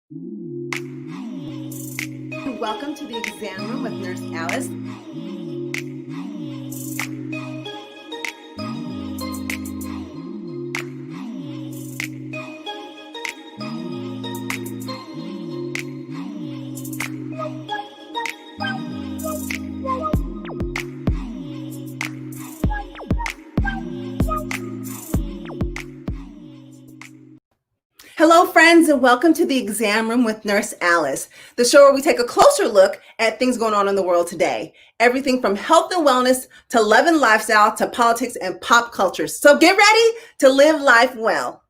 Welcome to the exam room with Nurse Alice. Hello, friends, and welcome to the exam room with Nurse Alice, the show where we take a closer look at things going on in the world today. Everything from health and wellness to love and lifestyle to politics and pop culture. So get ready to live life well.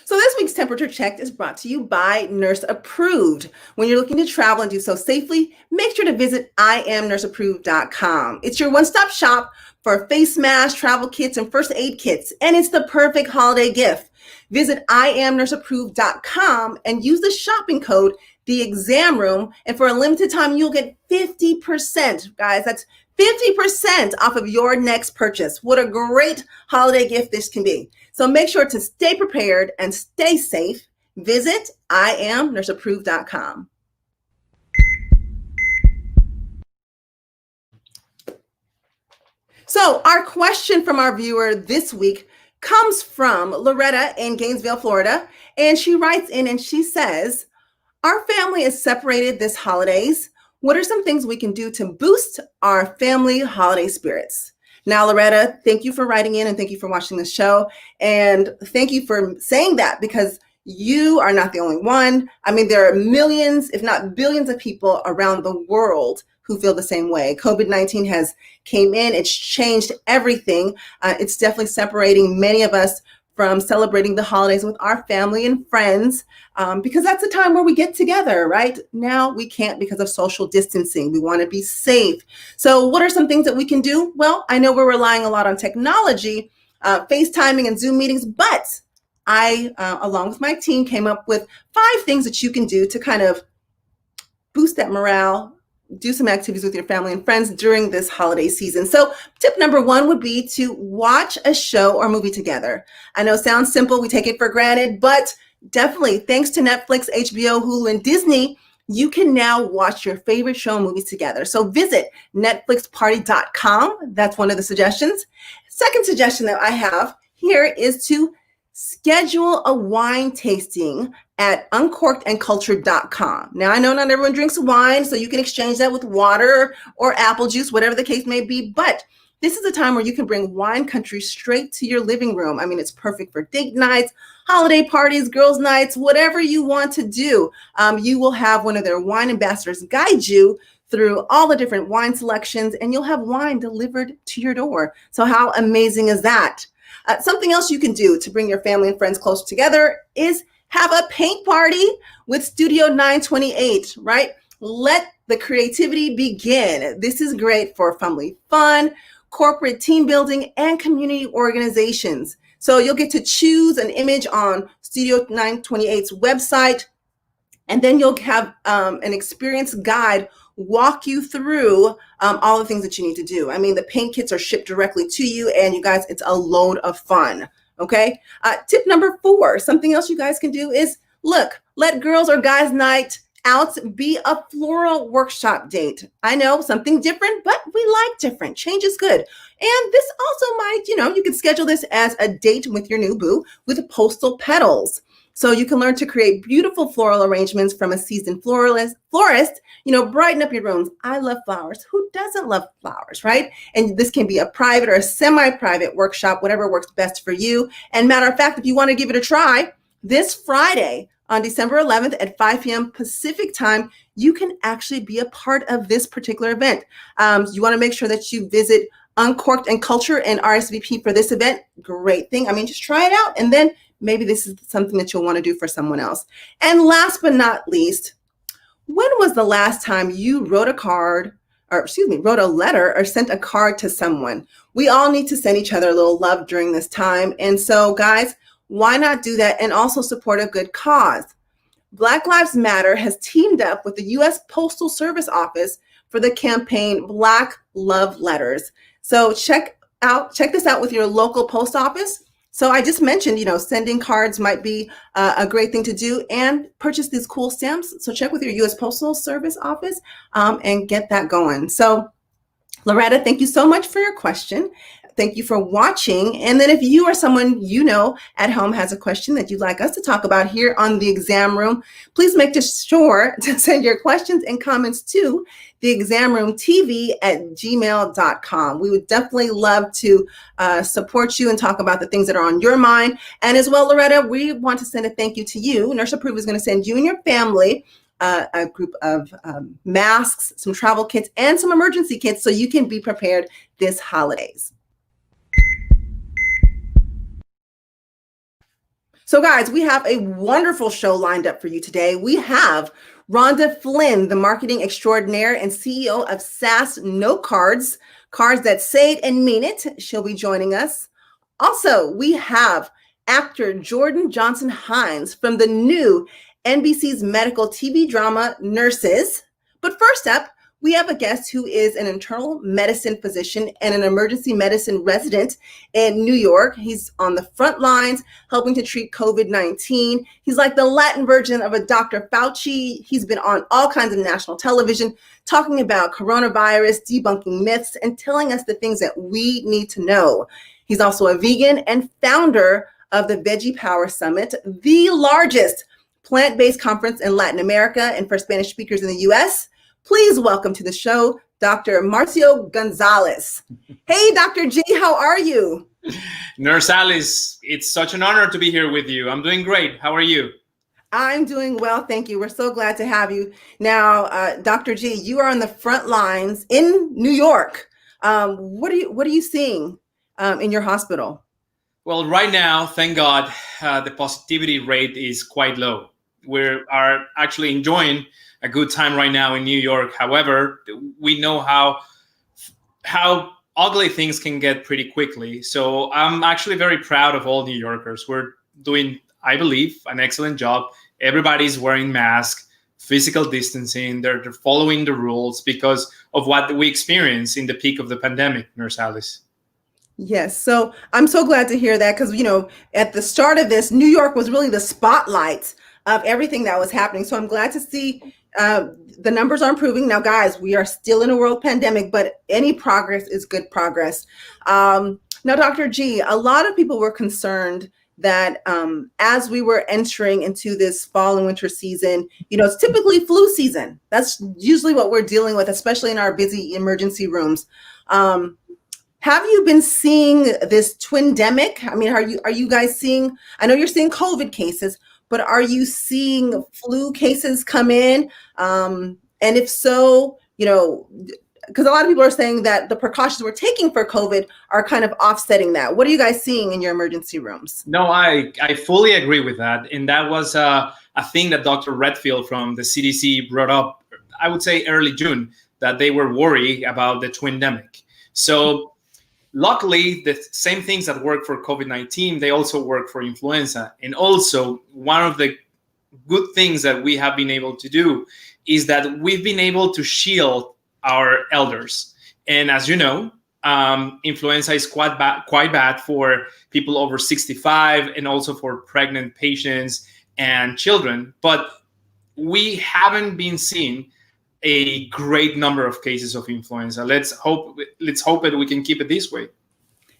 So this week's temperature check is brought to you by Nurse Approved. When you're looking to travel and do so safely, make sure to visit IamNurseApproved.com. It's your one-stop shop for face masks, travel kits, and first aid kits, and it's the perfect holiday gift. Visit IamNurseApproved.com and use the shopping code, the exam room, and for a limited time, you'll get 50%. Guys, that's 50% off of your next purchase. What a great holiday gift this can be. So make sure to stay prepared and stay safe. Visit IamNurseApproved.com. So our question from our viewer this week comes from Loretta in Gainesville, Florida. And she writes in and she says, our family is separated this holidays. What are some things we can do to boost our family holiday spirits? Now, Loretta, thank you for writing in and thank you for watching the show. And thank you for saying that because you are not the only one. I mean, there are millions, if not billions of people around the world who feel the same way. COVID-19 has came in, it's changed everything. It's definitely separating many of us from celebrating the holidays with our family and friends because that's a time where we get together, right? Now we can't because of social distancing. We want to be safe. So what are some things that we can do? Well, I know we're relying a lot on technology, FaceTiming and Zoom meetings, but I, along with my team, came up with 5 things that you can do to kind of boost that morale, do some activities with your family and friends during this holiday season. So tip number 1 would be to watch a show or movie together. I know it sounds simple, we take it for granted, but definitely thanks to Netflix, HBO, Hulu, and Disney, you can now watch your favorite show and movies together. So visit netflixparty.com. That's one of the suggestions. Second suggestion that I have here is to schedule a wine tasting at uncorkedandcultured.com. Now, I know not everyone drinks wine, so you can exchange that with water or apple juice, whatever the case may be, but this is a time where you can bring wine country straight to your living room. I mean, it's perfect for date nights, holiday parties, girls' nights, whatever you want to do. You will have one of their wine ambassadors guide you through all the different wine selections, and you'll have wine delivered to your door. So how amazing is that? Something else you can do to bring your family and friends closer together is have a paint party with Studio 928, right? Let the creativity begin. This is great for family fun, corporate team building, and community organizations. So you'll get to choose an image on Studio 928's website, and then you'll have an experienced guide walk you through all the things that you need to do. I mean, the paint kits are shipped directly to you, and you guys, it's a load of fun. Okay. Tip number 4, something else you guys can do is let girls or guys night out be a floral workshop date. I know something different, but we like different. Change is good. And this also might, you could schedule this as a date with your new boo with postal petals. So you can learn to create beautiful floral arrangements from a seasoned florist, brighten up your rooms. I love flowers. Who doesn't love flowers, right? And this can be a private or a semi-private workshop, whatever works best for you. And matter of fact, if you want to give it a try, this Friday on December 11th at 5 p.m. Pacific time, you can actually be a part of this particular event. You want to make sure that you visit Uncorked and Culture and RSVP for this event. Great thing. I mean, just try it out. And then maybe this is something that you'll want to do for someone else. And last but not least, when was the last time you wrote a letter or sent a card to someone? We all need to send each other a little love during this time. And so guys, why not do that and also support a good cause? Black Lives Matter has teamed up with the U.S. Postal Service Office for the campaign Black Love Letters. So check this out with your local post office. So I just mentioned, sending cards might be a great thing to do, and purchase these cool stamps. So check with your U.S. Postal Service office and get that going. So Loretta, thank you so much for your question. Thank you for watching. And then if you or someone at home has a question that you'd like us to talk about here on the exam room, please make sure to send your questions and comments to theexamroomtv@gmail.com. We would definitely love to support you and talk about the things that are on your mind. And as well, Loretta, we want to send a thank you to you. Nurse Approved is going to send you and your family a group of masks, some travel kits, and some emergency kits so you can be prepared this holidays. So guys, we have a wonderful show lined up for you today. We have Rhonda Flynn, the marketing extraordinaire and CEO of SASS No Cards, cards that say it and mean it. She'll be joining us. Also, we have actor Jordan Johnson-Hinds from the new NBC's medical TV drama Nurses. But first up, we have a guest who is an internal medicine physician and an emergency medicine resident in New York. He's on the front lines helping to treat COVID-19. He's like the Latin version of a Dr. Fauci. He's been on all kinds of national television talking about coronavirus, debunking myths, and telling us the things that we need to know. He's also a vegan and founder of the Veggie Power Summit, the largest plant-based conference in Latin America and for Spanish speakers in the U.S. Please welcome to the show, Dr. Martio Gonzalez. Hey, Dr. G, how are you? Nurse Alice, it's such an honor to be here with you. I'm doing great. How are you? I'm doing well, thank you. We're so glad to have you. Now, Dr. G, you are on the front lines in New York. What are you seeing in your hospital? Well, right now, thank God, the positivity rate is quite low. We are actually enjoying a good time right now in New York. However, we know how ugly things can get pretty quickly. So I'm actually very proud of all New Yorkers. We're doing, I believe, an excellent job. Everybody's wearing masks, physical distancing. They're following the rules because of what we experienced in the peak of the pandemic, Nurse Alice. Yes. So I'm so glad to hear that because, at the start of this, New York was really the spotlight of everything that was happening. So I'm glad to see the numbers are improving. Now, guys, we are still in a world pandemic, but any progress is good progress. Now, Dr. G, a lot of people were concerned that as we were entering into this fall and winter season, it's typically flu season. That's usually what we're dealing with, especially in our busy emergency rooms. Have you been seeing this twindemic? I mean, are you guys seeing, I know you're seeing COVID cases, but are you seeing flu cases come in? And if so, because a lot of people are saying that the precautions we're taking for COVID are kind of offsetting that. What are you guys seeing in your emergency rooms? No, I fully agree with that. And that was a thing that Dr. Redfield from the CDC brought up, I would say early June, that they were worried about the twindemic. So luckily, the same things that work for COVID-19, they also work for influenza. And also, one of the good things that we have been able to do is that we've been able to shield our elders. And as you know, influenza is quite bad for people over 65 and also for pregnant patients and children. But we haven't been seeing a great number of cases of influenza. Let's hope that we can keep it this way.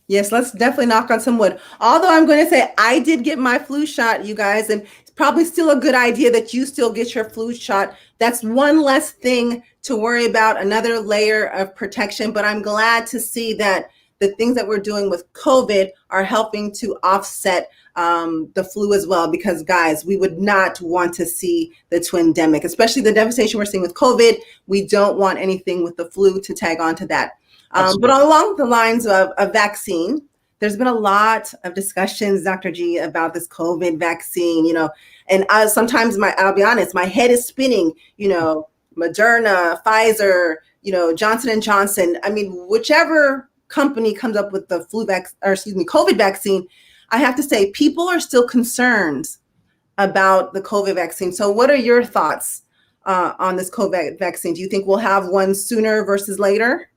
Yes, let's definitely knock on some wood. Although I'm going to say I did get my flu shot, you guys, and it's probably still a good idea that you still get your flu shot. That's one less thing to worry about, another layer of protection. But I'm glad to see that the things that we're doing with COVID are helping to offset the flu as well, because guys, we would not want to see the twindemic, especially the devastation we're seeing with COVID. We don't want anything with the flu to tag on to that. But along the lines of a vaccine, there's been a lot of discussions, Dr. G, about this COVID vaccine, and sometimes I'll be honest, my head is spinning, Moderna, Pfizer, Johnson & Johnson. I mean, whichever company comes up with the COVID vaccine, I have to say people are still concerned about the COVID vaccine. So what are your thoughts on this COVID vaccine? Do you think we'll have one sooner versus later?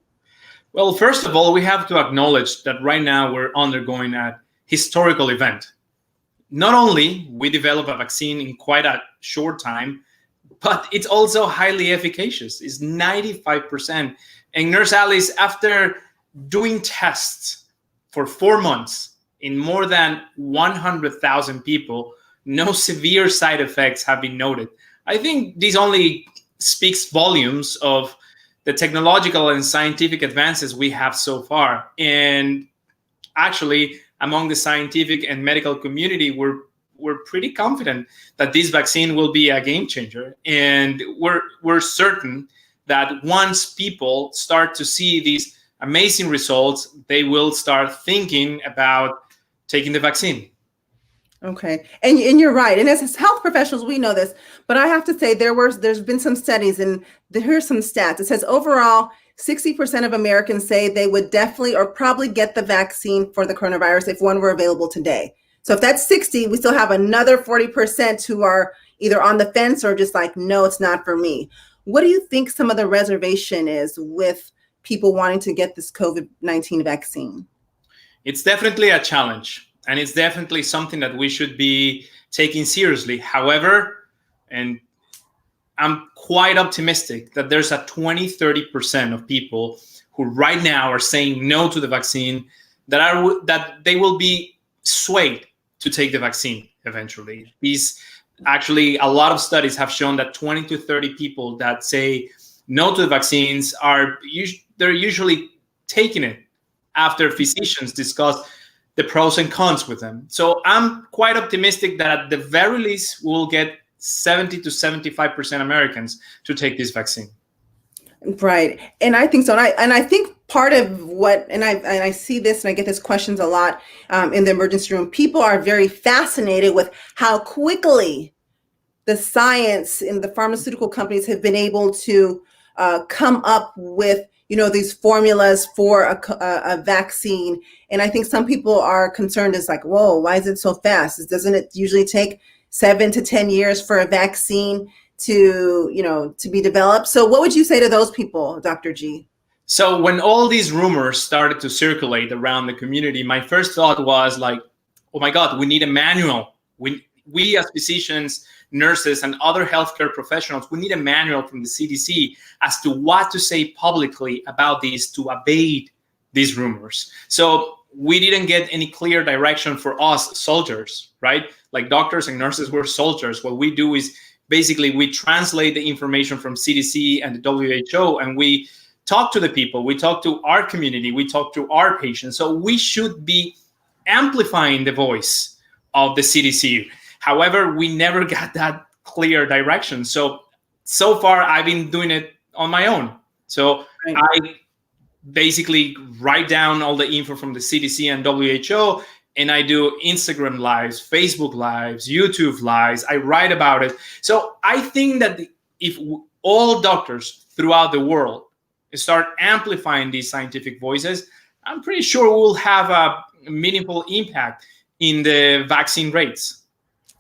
Well, first of all, we have to acknowledge that right now we're undergoing a historical event. Not only we develop a vaccine in quite a short time, but it's also highly efficacious. It's 95%. And Nurse Alice, after doing tests for 4 months in more than 100,000 people, no severe side effects have been noted. I think this only speaks volumes of the technological and scientific advances we have so far. And actually, among the scientific and medical community, we're pretty confident that this vaccine will be a game changer. And we're certain that once people start to see these amazing results, they will start thinking about taking the vaccine. Okay. And you're right. And as health professionals, we know this, but I have to say there's been some studies, and here's some stats. It says overall, 60% of Americans say they would definitely or probably get the vaccine for the coronavirus if one were available today. So if that's 60, we still have another 40% who are either on the fence or just like, no, it's not for me. What do you think some of the reservation is with people wanting to get this COVID-19 vaccine? It's definitely a challenge. And it's definitely something that we should be taking seriously. However, and I'm quite optimistic that there's a 20-30% of people who right now are saying no to the vaccine that they will be swayed to take the vaccine eventually. Actually, a lot of studies have shown that 20 to 30 people that say no to the vaccines they're usually taking it after physicians discuss the pros and cons with them. So I'm quite optimistic that at the very least we'll get 70 to 75% Americans to take this vaccine. Right. And I think so. And I think part of what, and I see this and I get these questions a lot in the emergency room, people are very fascinated with how quickly the science and the pharmaceutical companies have been able to come up with, these formulas for a vaccine. And I think some people are concerned, it's like, whoa, why is it so fast? Doesn't it usually take 7 to 10 years for a vaccine to be developed? So what would you say to those people, Dr. G? So when all these rumors started to circulate around the community, my first thought was like, oh my God, we need a manual. We as physicians, nurses, and other healthcare professionals, we need a manual from the CDC as to what to say publicly about these to abate these rumors. So we didn't get any clear direction for us soldiers, right? Like doctors and nurses, we're soldiers. What we do is basically we translate the information from CDC and the WHO, and we talk to the people, we talk to our community, we talk to our patients. So we should be amplifying the voice of the CDC. However, we never got that clear direction. So far, I've been doing it on my own. So I basically write down all the info from the CDC and WHO, and I do Instagram lives, Facebook lives, YouTube lives. I write about it. So I think that if all doctors throughout the world start amplifying these scientific voices, I'm pretty sure we'll have a meaningful impact in the vaccine rates.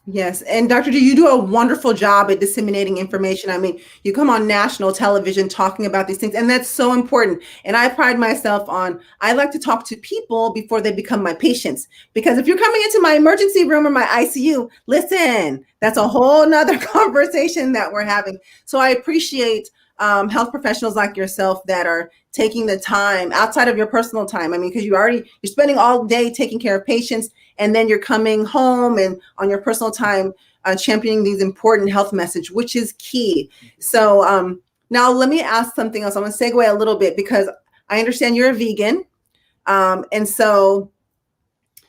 Yes. And Dr. G, you do a wonderful job at disseminating information. I mean, you come on national television talking about these things, and that's so important. And I pride myself on, I like to talk to people before they become my patients, because if you're coming into my emergency room or my ICU, listen, that's a whole nother conversation that we're having. So I appreciate health professionals like yourself that are taking the time outside of your personal time. I mean, because you're spending all day taking care of patients, and then you're coming home and on your personal time championing these important health message, which is key. So now let me ask something else. I'm going to segue a little bit because I understand you're a vegan. And so,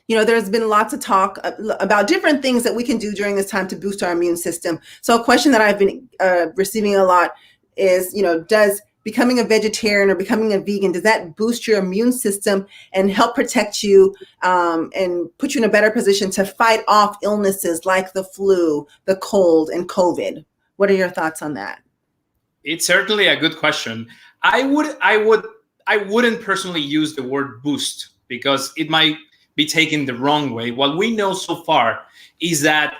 there's been lots of talk about different things that we can do during this time to boost our immune system. So a question that I've been receiving a lot is, does becoming a vegetarian or becoming a vegan, does that boost your immune system and help protect you and put you in a better position to fight off illnesses like the flu, the cold, and COVID? What are your thoughts on that? It's certainly a good question. I wouldn't personally use the word boost because it might be taken the wrong way. What we know so far is that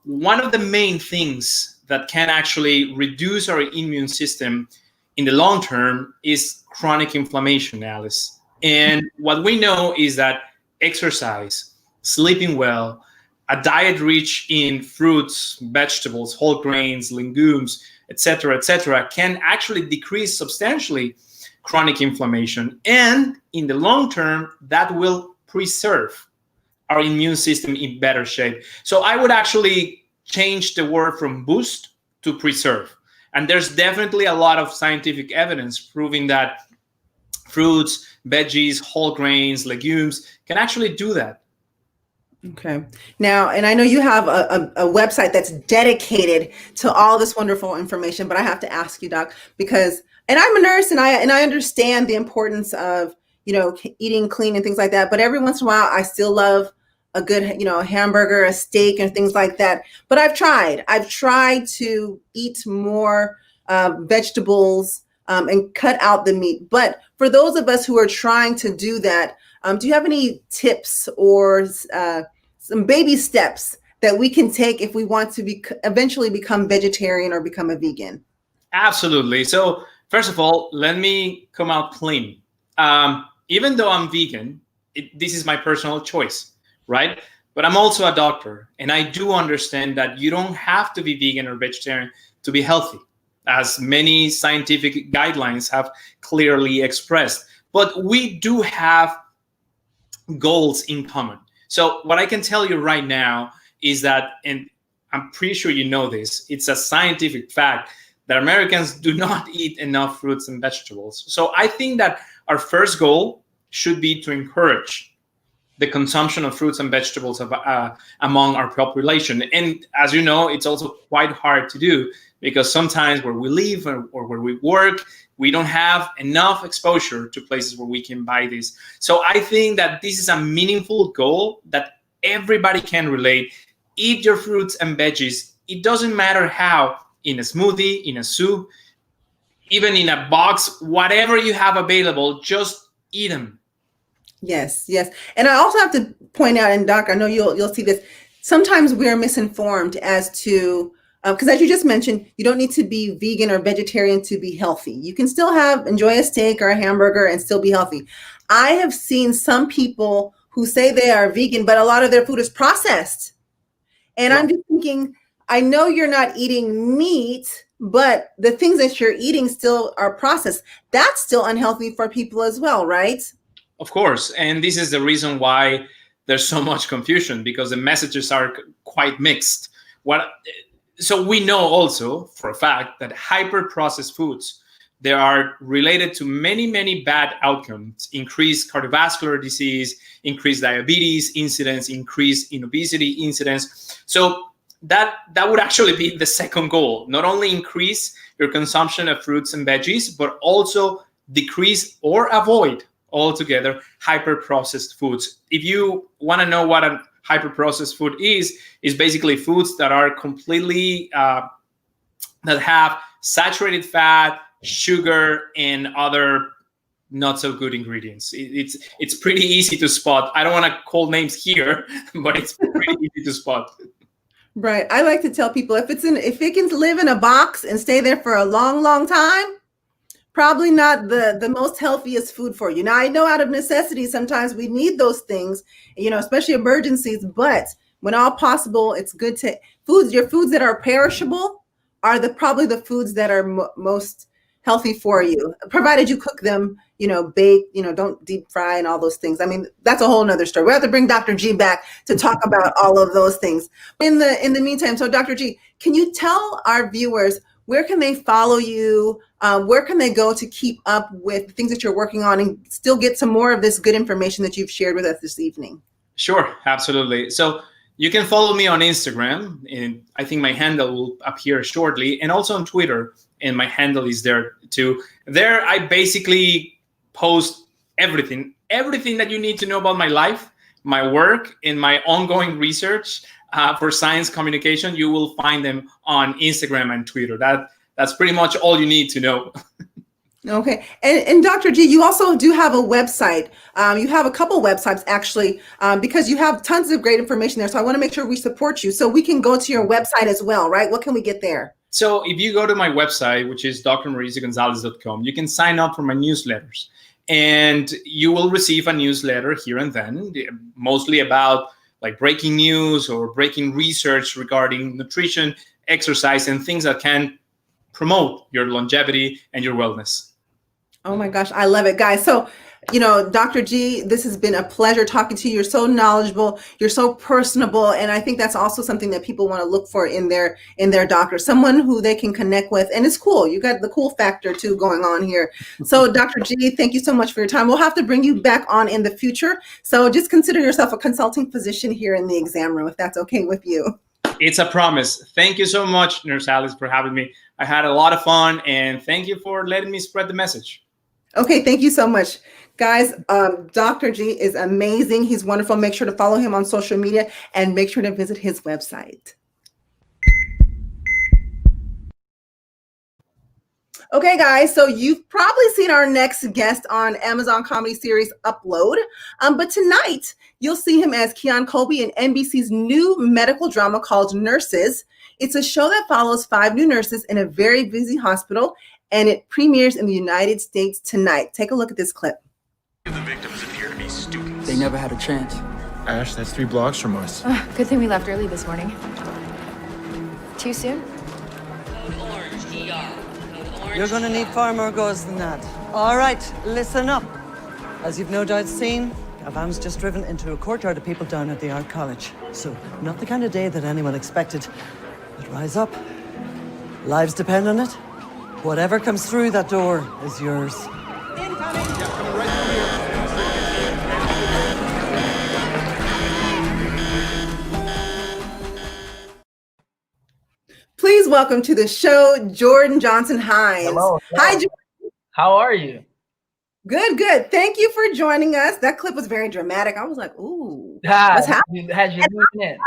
one of the main things that can actually reduce our immune system in the long term is chronic inflammation, Alice. And what we know is that exercise, sleeping well, a diet rich in fruits, vegetables, whole grains, legumes, etc., can actually decrease substantially chronic inflammation. And in the long term, that will preserve our immune system in better shape. So I would actually change the word from boost to preserve. And there's definitely a lot of scientific evidence proving that fruits, veggies, whole grains, legumes can actually do that. Okay. Now, and I know you have a website that's dedicated to all this wonderful information, but I have to ask you, Doc, because, and I'm a nurse and I understand the importance of, eating clean and things like that. But every once in a while, I still love a good, a hamburger, a steak and things like that. But I've tried to eat more vegetables and cut out the meat. But for those of us who are trying to do that, do you have any tips or some baby steps that we can take if we want to eventually become vegetarian or become a vegan? Absolutely. So first of all, let me come out clean. Even though I'm vegan, this is my personal choice, right? But I'm also a doctor, and I do understand that you don't have to be vegan or vegetarian to be healthy, as many scientific guidelines have clearly expressed. But we do have goals in common. So what I can tell you right now is that, and I'm pretty sure you know this, it's a scientific fact that Americans do not eat enough fruits and vegetables. So I think that our first goal should be to encourage the consumption of fruits and vegetables among our population. And as you know, it's also quite hard to do because sometimes where we live or where we work, we don't have enough exposure to places where we can buy this. So I think that this is a meaningful goal that everybody can relate. Eat your fruits and veggies. It doesn't matter how, in a smoothie, in a soup, even in a box, whatever you have available, just eat them. Yes. And I also have to point out, and Doc, I know you'll see this, sometimes we're misinformed as to, because as you just mentioned, you don't need to be vegan or vegetarian to be healthy. You can still enjoy a steak or a hamburger and still be healthy. I have seen some people who say they are vegan, but a lot of their food is processed. And I'm just thinking, I know you're not eating meat, but the things that you're eating still are processed. That's still unhealthy for people as well, right? Of course. And this is the reason why there's so much confusion, because the messages are quite mixed. So we know also for a fact that hyper-processed foods, they are related to many, many bad outcomes: increased cardiovascular disease, increased diabetes incidence, increase in obesity incidence. So that would actually be the second goal: not only increase your consumption of fruits and veggies, but also decrease or avoid altogether hyper-processed foods. If you want to know what a hyper-processed food is basically foods that are completely that have saturated fat, sugar, and other not so good ingredients. It's pretty easy to spot. I don't want to call names here, but it's pretty easy to spot. Right. I like to tell people if it can live in a box and stay there for a long, long time, probably not the most healthiest food for you. Now, I know out of necessity, sometimes we need those things, especially emergencies, but when all possible, it's good to your foods that are perishable are probably the foods that are most healthy for you, provided you cook them, bake, don't deep fry and all those things. I mean, that's a whole nother story. We have to bring Dr. G back to talk about all of those things. In the meantime, so Dr. G, can you tell our viewers, where can they follow you? Where can they go to keep up with the things that you're working on and still get some more of this good information that you've shared with us this evening? Sure, absolutely. So you can follow me on Instagram, and I think my handle will appear shortly, and also on Twitter, and my handle is there too. There, I basically post everything that you need to know about my life, my work, and my ongoing research for science communication. You will find them on Instagram and Twitter. That's pretty much all you need to know. Okay. And Dr. G, you also do have a website. You have a couple websites, actually, because you have tons of great information there. So I want to make sure we support you. So we can go to your website as well, right? What can we get there? So if you go to my website, which is drmauriciogonzalez.com, you can sign up for my newsletters. And you will receive a newsletter here and then, mostly about like breaking news or breaking research regarding nutrition, exercise, and things that can promote your longevity and your wellness. Oh my gosh, I love it, guys. So, Dr. G, this has been a pleasure talking to you. You're so knowledgeable, you're so personable, and I think that's also something that people want to look for in their doctor, someone who they can connect with. And it's cool. You got the cool factor too going on here. So, Dr. G, thank you so much for your time. We'll have to bring you back on in the future. So just consider yourself a consulting physician here in the exam room, if that's okay with you. It's a promise. Thank you so much, Nurse Alice, for having me. I had a lot of fun, and thank you for letting me spread the message. Okay, thank you so much. Guys, Dr. G is amazing. He's wonderful. Make sure to follow him on social media and make sure to visit his website. Okay, guys, so you've probably seen our next guest on Amazon comedy series Upload, but tonight you'll see him as Keon Colby in NBC's new medical drama called Nurses. It's a show that follows 5 new nurses in a very busy hospital, and it premieres in the United States tonight. Take a look at this clip. The victims appear to be students. They never had a chance. Ash, that's 3 blocks from us. Good thing we left early this morning. Too soon? You're gonna need far more goals than that. All right, listen up. As you've no doubt seen, a van's just driven into a courtyard of people down at the art college. So, not the kind of day that anyone expected. But rise up. Lives depend on it. Whatever comes through that door is yours. Please welcome to the show, Jordan Johnson-Hinds. Hello. Hi, Jordan. How are you? Good, good. Thank you for joining us. That clip was very dramatic. I was like, ooh, what's happening? Had you moving in?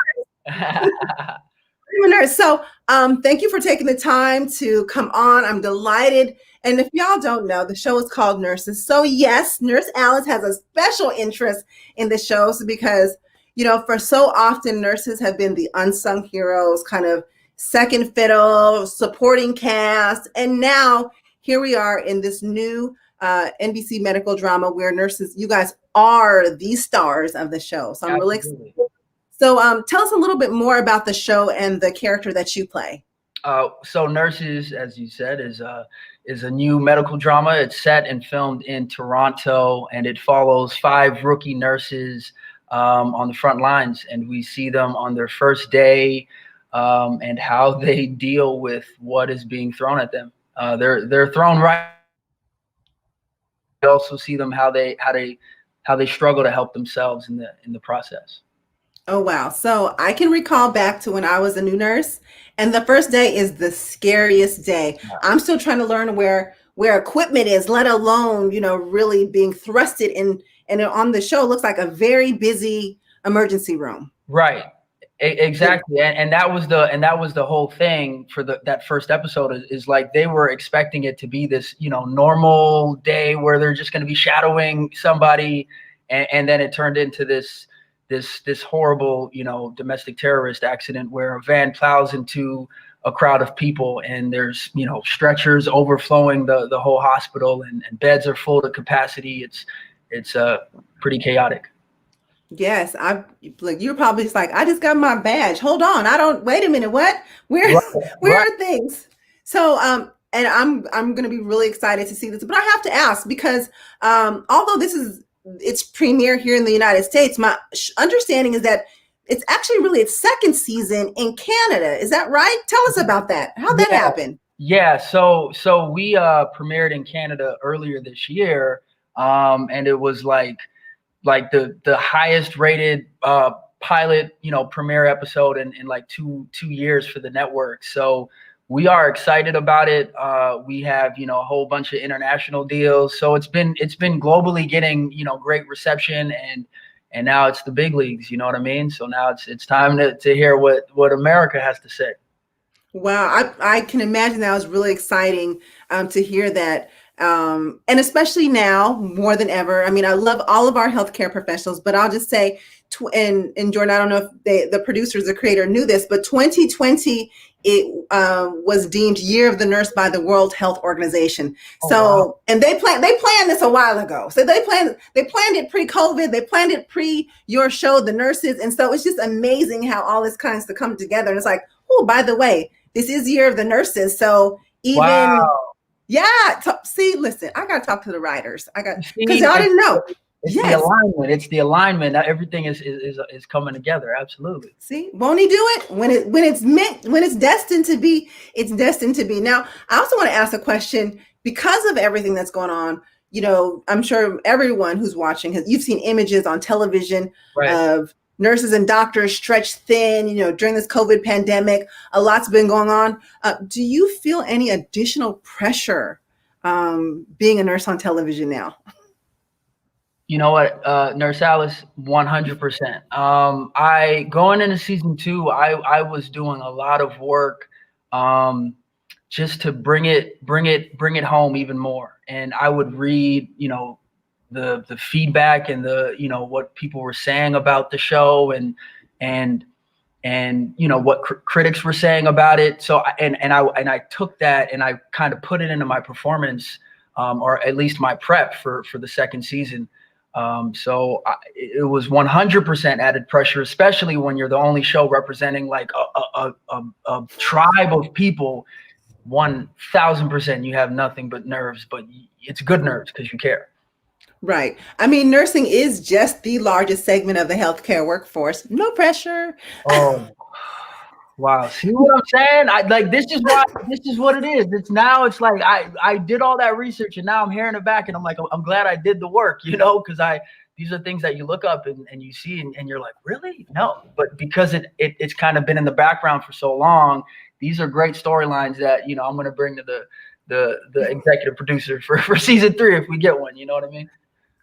So thank you for taking the time to come on. I'm delighted. And if y'all don't know, the show is called Nurses. So yes, Nurse Alice has a special interest in the shows because, for so often nurses have been the unsung heroes, kind of second fiddle, supporting cast. And now here we are in this new NBC medical drama where nurses, you guys are the stars of the show. So I'm really excited. So tell us a little bit more about the show and the character that you play. So Nurses, as you said, is a new medical drama. It's set and filmed in Toronto, and it follows 5 rookie nurses on the front lines. And we see them on their first day and how they deal with what is being thrown at them. They're thrown right. We also see them how they struggle to help themselves in the process. Oh, wow. So I can recall back to when I was a new nurse, and the first day is the scariest day. I'm still trying to learn where equipment is, let alone, really being thrusted in. And on the show, it looks like a very busy emergency room. Right. Exactly. And that was the whole thing for that first episode is like they were expecting it to be this, normal day where they're just going to be shadowing somebody. And then it turned into this horrible, domestic terrorist accident where a van plows into a crowd of people and there's, stretchers overflowing the whole hospital and beds are full to capacity. It's pretty chaotic. Yes, you're probably just like, I just got my badge. Hold on, wait a minute, what? Where are things? So, and I'm going to be really excited to see this, but I have to ask because although it's premiere here in the United States, my understanding is that it's actually really its second season in Canada. Is that right? Tell us about that. How'd that happen? Yeah, so we premiered in Canada earlier this year, and it was like the highest rated pilot, premiere episode in like two years for the network. So we are excited about it. We have, a whole bunch of international deals. So it's been globally getting, great reception and now it's the big leagues, you know what I mean? So now it's time to hear what America has to say. Wow. I can imagine that was really exciting to hear that. And especially now more than ever. I mean, I love all of our healthcare professionals, but I'll just say, and Jordan, I don't know if the producers, the creator knew this, but 2020 it was deemed Year of the Nurse by the World Health Organization. Oh, So, wow. and they planned this a while ago. So they planned it pre-COVID. They planned it pre your show, The Nurses. And so it's just amazing how all this kinds to come together. And it's like, oh, by the way, this is Year of the Nurses. So even, Wow. yeah, see, listen, I got to talk to the writers. Because See, y'all didn't know. It's Yes. the alignment. It's the alignment. Now everything is coming together. Absolutely. See, won't he do it when it's meant, when it's destined to be? It's destined to be. Now, I also want to ask a question because of everything that's going on. You know, I'm sure everyone who's watching you've seen images on television of nurses and doctors stretched thin. You know, during this COVID pandemic, a lot's been going on. Do you feel any additional pressure being a nurse on television now? You know what, Nurse Alice, 100%. I going into season 2, I was doing a lot of work just to bring it home even more. And I would read, you know, the feedback and the, you know, what people were saying about the show and you know what critics were saying about it. So I took that and I kind of put it into my performance, or at least my prep for the second season. It was 100% added pressure, especially when you're the only show representing like a tribe of people. 1000% you have nothing but nerves, but it's good nerves because you care. Right. I mean, nursing is just the largest segment of the healthcare workforce. No pressure. Oh, wow. See what I'm saying? This is what it is. It's like I did all that research and now I'm hearing it back and I'm like, I'm glad I did the work, you know, because these are things that you look up and you see and you're like, really? No. But because it's kind of been in the background for so long, these are great storylines that, you know, I'm going to bring to the executive producer for season 3 if we get one, you know what I mean?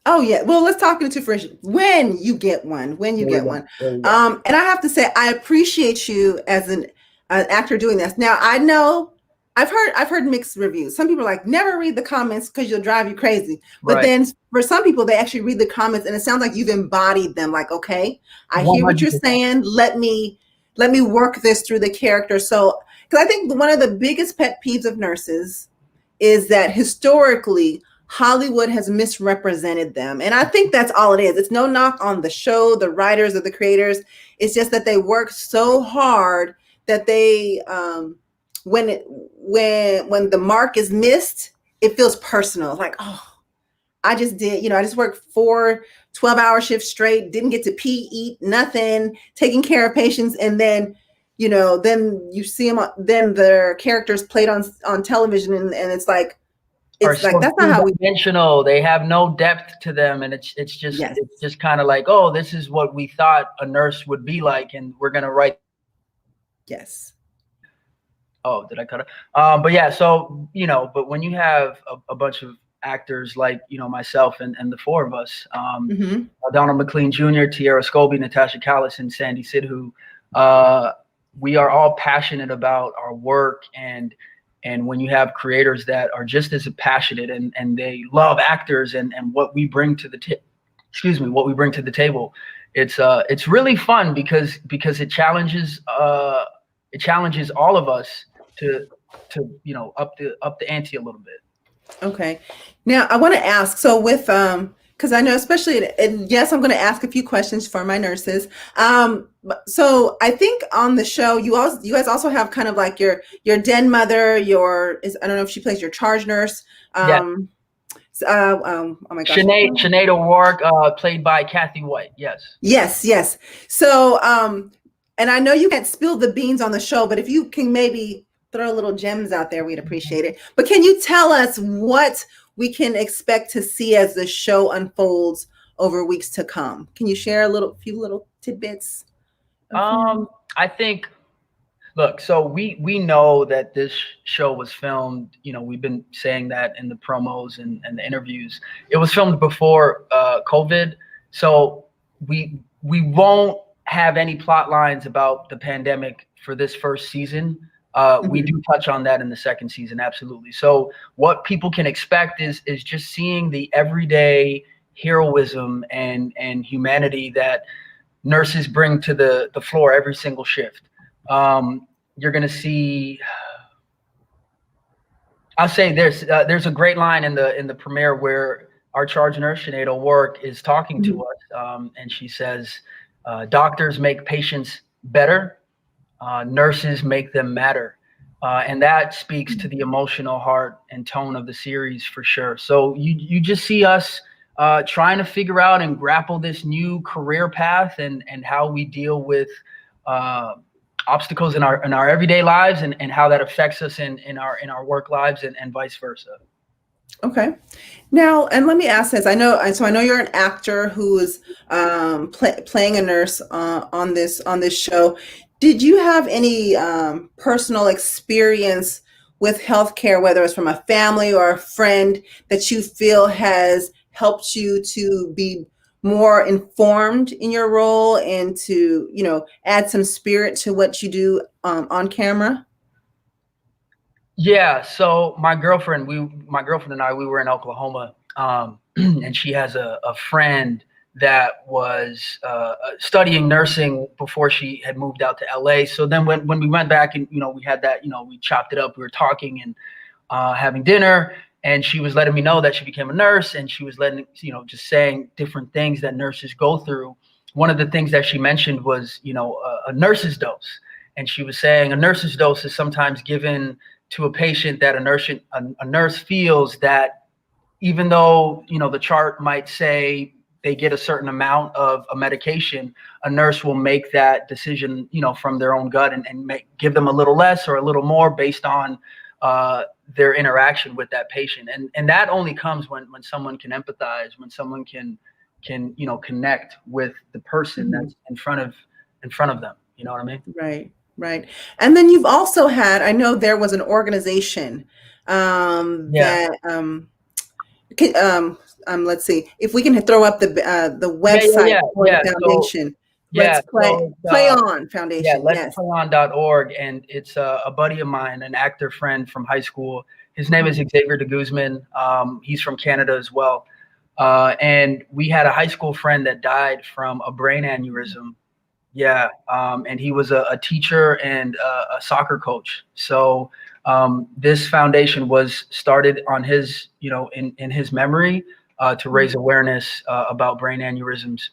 Oh yeah. Well, let's talk into first. When you get one. And I have to say, I appreciate you as an actor doing this. Now, I know I've heard mixed reviews. Some people are like, never read the comments because you'll drive you crazy. But then for some people, they actually read the comments and it sounds like you've embodied them. Like, okay, I hear what you're saying. Let me work this through the character. So, because I think one of the biggest pet peeves of nurses is that historically Hollywood has misrepresented them. And I think that's all it is. It's no knock on the show, the writers or the creators. It's just that they work so hard that they, when the mark is missed, it feels personal. Like, oh, I just worked 4 12-hour shifts straight, didn't get to pee, eat, nothing, taking care of patients. And then, you know, then you see them, then their characters played on television and it's like, that's not how we dimensional. They have no depth to them, and it's just kind of like, oh, this is what we thought a nurse would be like, and we're gonna write. Yes. Oh, did I cut it? But yeah, so you know, but when you have a bunch of actors like you know myself and the 4 of us, Donald McLean Jr., Tierra Scobie, Natasha Callis, and Sandy Sidhu, we are all passionate about our work and when you have creators that are just as passionate and they love actors and what we bring to the table, it's really fun because it challenges all of us to you know up the ante a little bit. Okay. Now I want to ask, so with because I know especially, and yes, I'm going to ask a few questions for my nurses. So I think on the show, you guys also have kind of like your den mother, I don't know if she plays your charge nurse. Oh my gosh. Sinead O'Rourke, played by Kathy White. Yes. So, and I know you can't spill the beans on the show, but if you can maybe throw little gems out there, we'd appreciate it. But can you tell us what we can expect to see as the show unfolds over weeks to come? Can you share a few little tidbits? I think, look, so we know that this show was filmed, you know, we've been saying that in the promos and the interviews. It was filmed before COVID. So we won't have any plot lines about the pandemic for this first season. We do touch on that in the second season, absolutely. So what people can expect is just seeing the everyday heroism and humanity that nurses bring to the floor every single shift. you're going to see, I'll say there's a great line in the premiere where our charge nurse, Sinead O'Rourke, is talking to us, and she says, doctors make patients better, nurses make them matter. And that speaks to the emotional heart and tone of the series for sure. So you just see us trying to figure out and grapple this new career path and how we deal with obstacles in our everyday lives and how that affects us in our work lives and vice versa. Okay. Now, and let me ask this. I know you're an actor who is playing a nurse on this show. Did you have any personal experience with healthcare, whether it's from a family or a friend, that you feel has helped you to be more informed in your role and to, add some spirit to what you do on camera? Yeah. So my girlfriend and I, we were in Oklahoma, and she has a friend that was studying nursing before she had moved out to LA. So then when we went back and, we had that, we chopped it up, we were talking and having dinner, and she was letting me know that she became a nurse, and she was just saying different things that nurses go through. One of the things that she mentioned was, a nurse's dose. And she was saying a nurse's dose is sometimes given to a patient that a nurse feels that even though, the chart might say they get a certain amount of a medication, a nurse will make that decision, from their own gut and give them a little less or a little more based on their interaction with that patient. And that only comes when someone can empathize, when someone can connect with the person that's in front of them. You know what I mean? Right. And then you've also had, I know there was an organization let's see if we can throw up the website for the foundation. Let's Play On Foundation. Yeah, let's playon.org. And it's a buddy of mine, an actor friend from high school. His name is Xavier De Guzman. He's from Canada as well. And we had a high school friend that died from a brain aneurysm. Yeah. And he was a teacher and a soccer coach. So this foundation was started on his, in his memory to raise awareness about brain aneurysms.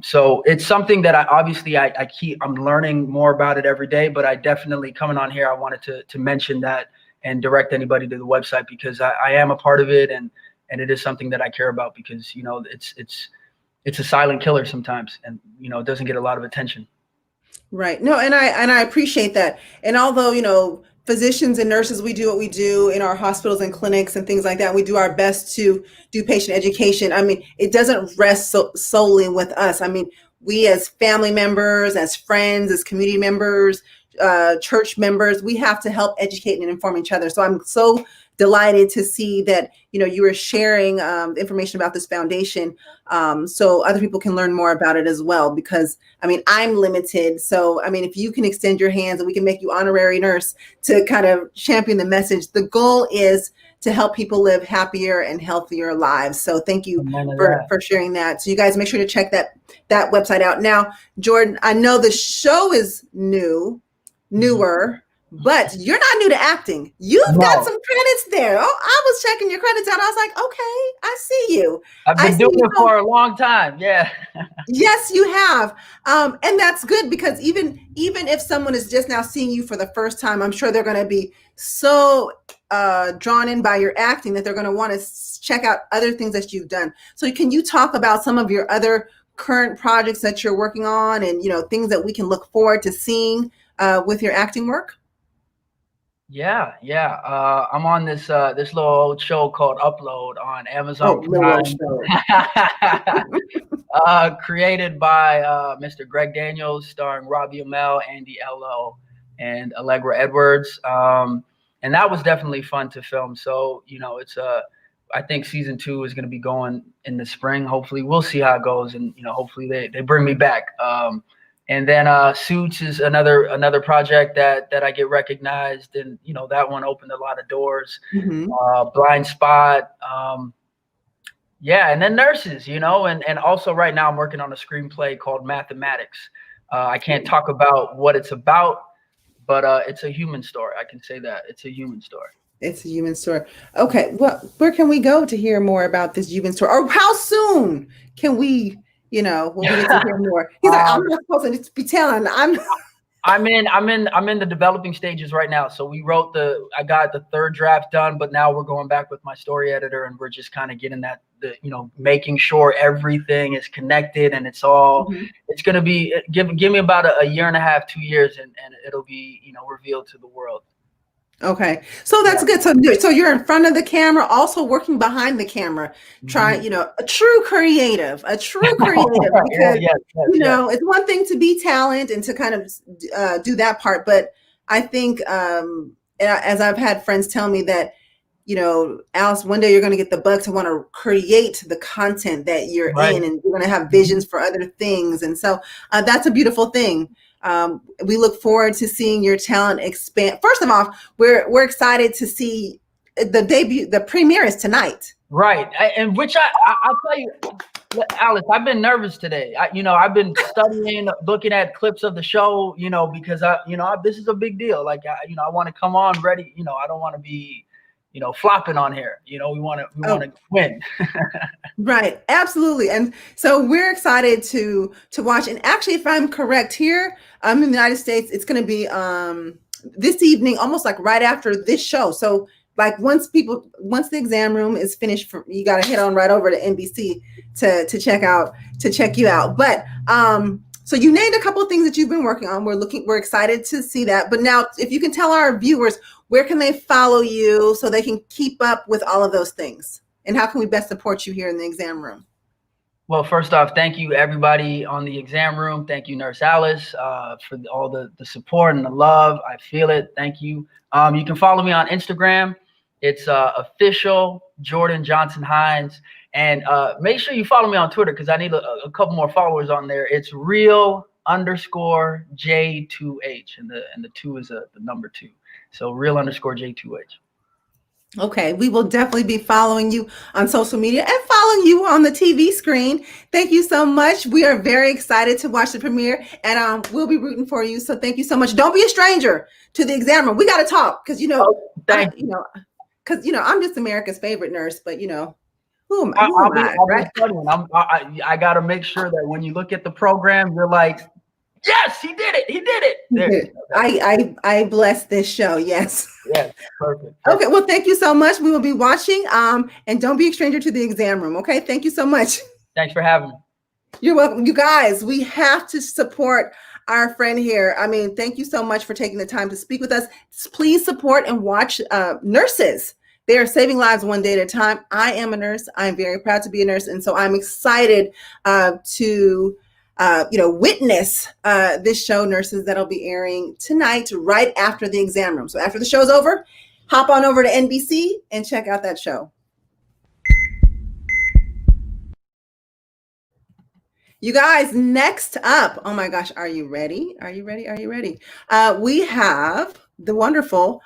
So it's something that I'm learning more about it every day, but I definitely, coming on here, I wanted to mention that and direct anybody to the website, because I am a part of it, and it is something that I care about, because, it's a silent killer sometimes, and, it doesn't get a lot of attention. Right. No, and I appreciate that. And although, physicians and nurses, we do what we do in our hospitals and clinics and things like that, we do our best to do patient education. I mean, it doesn't rest solely with us. I mean, we as family members, as friends, as community members, church members, we have to help educate and inform each other. So I'm so delighted to see that, you were sharing information about this foundation, so other people can learn more about it as well, because I'm limited. So, if you can extend your hands and we can make you honorary nurse to kind of champion the message, the goal is to help people live happier and healthier lives. So thank you for sharing that. So you guys make sure to check that website out. Now, Jordan, I know the show is newer, but you're not new to acting. You've got some credits there. Oh, I was checking your credits out. I was like, okay, I see you. I've been doing it for a long time. Yeah. Yes, you have. And that's good, because even if someone is just now seeing you for the first time, I'm sure they're going to be so drawn in by your acting that they're going to want to check out other things that you've done. So can you talk about some of your other current projects that you're working on, and, things that we can look forward to seeing with your acting work? Yeah. I'm on this little old show called Upload on Amazon Prime. Created by Mr. Greg Daniels, starring Robbie Amell, Andy Ello, and Allegra Edwards. And that was definitely fun to film. So, it's I think season 2 is going to be going in the spring. Hopefully, we'll see how it goes, and hopefully they bring me back. And then Suits is another project that I get recognized, and that one opened a lot of doors. Blind Spot, and then Nurses, and also right now I'm working on a screenplay called Mathematics. I can't talk about what it's about, but it's a human story. I can say that it's a human story. It's a human story. Okay, well, where can we go to hear more about this human story? Or how soon can we, will we get to hear more? He's like, I'm not supposed to just be telling. I'm in the developing stages right now. So I got the third draft done, but now we're going back with my story editor and we're just kind of getting making sure everything is connected and it's all, it's going to be, give me about a year and a half, 2 years and it'll be, revealed to the world. Okay, so that's good. So you're in front of the camera, also working behind the camra, trying, a true creative, because, it's one thing to be talent and to kind of do that part. But I think, as I've had friends tell me that, Alice, one day you're going to get the bug to want to create the content that you're in, and you're going to have visions for other things. And so that's a beautiful thing. We look forward to seeing your talent expand. First of all, we're excited to see the debut. The premiere is tonight, right? And which I'll tell you, Alice, I've been nervous today. I've been studying, looking at clips of the show, because this is a big deal. Like, I want to come on ready. I don't want to be, flopping on here. We want to win. Right. Absolutely. And so we're excited to watch. And actually, if I'm correct here, in the United States, it's going to be this evening, almost like right after this show. So like once the exam room is finished, you got to head on right over to NBC to check you out. But so you named a couple of things that you've been working on. We're excited to see that. But now, if you can tell our viewers, where can they follow you so they can keep up with all of those things? And how can we best support you here in the exam room? Well, first off, thank you everybody on the exam room. Thank you, Nurse Alice, for all the support and the love. I feel it. Thank you. You can follow me on Instagram. It's official Jordan Johnson-Hinds. And make sure you follow me on Twitter because I need a couple more followers on there. It's real_J2H. And the 2 is the number 2. So real_J2H. Okay, we will definitely be following you on social media and following you on the TV screen. Thank you so much. We are very excited to watch the premiere, and we'll be rooting for you. So thank you so much. Don't be a stranger to the exam room. We got to talk because I'm just America's favorite nurse, but who am I? Right? I got to make sure that when you look at the program, you're like, yes, he did it. He did it. There. I bless this show. Yes. Yes. Perfect. Okay. Well, thank you so much. We will be watching. And don't be a stranger to the exam room. Okay. Thank you so much. Thanks for having me. You're welcome. You guys, we have to support our friend here. I mean, thank you so much for taking the time to speak with us. Please support and watch nurses. They are saving lives one day at a time. I am a nurse. I'm very proud to be a nurse. And so I'm excited to witness this show, Nurses, that'll be airing tonight, right after the exam room. So after the show's over, hop on over to NBC and check out that show. You guys, next up, oh my gosh, are you ready? Are you ready? Are you ready? We have the wonderful,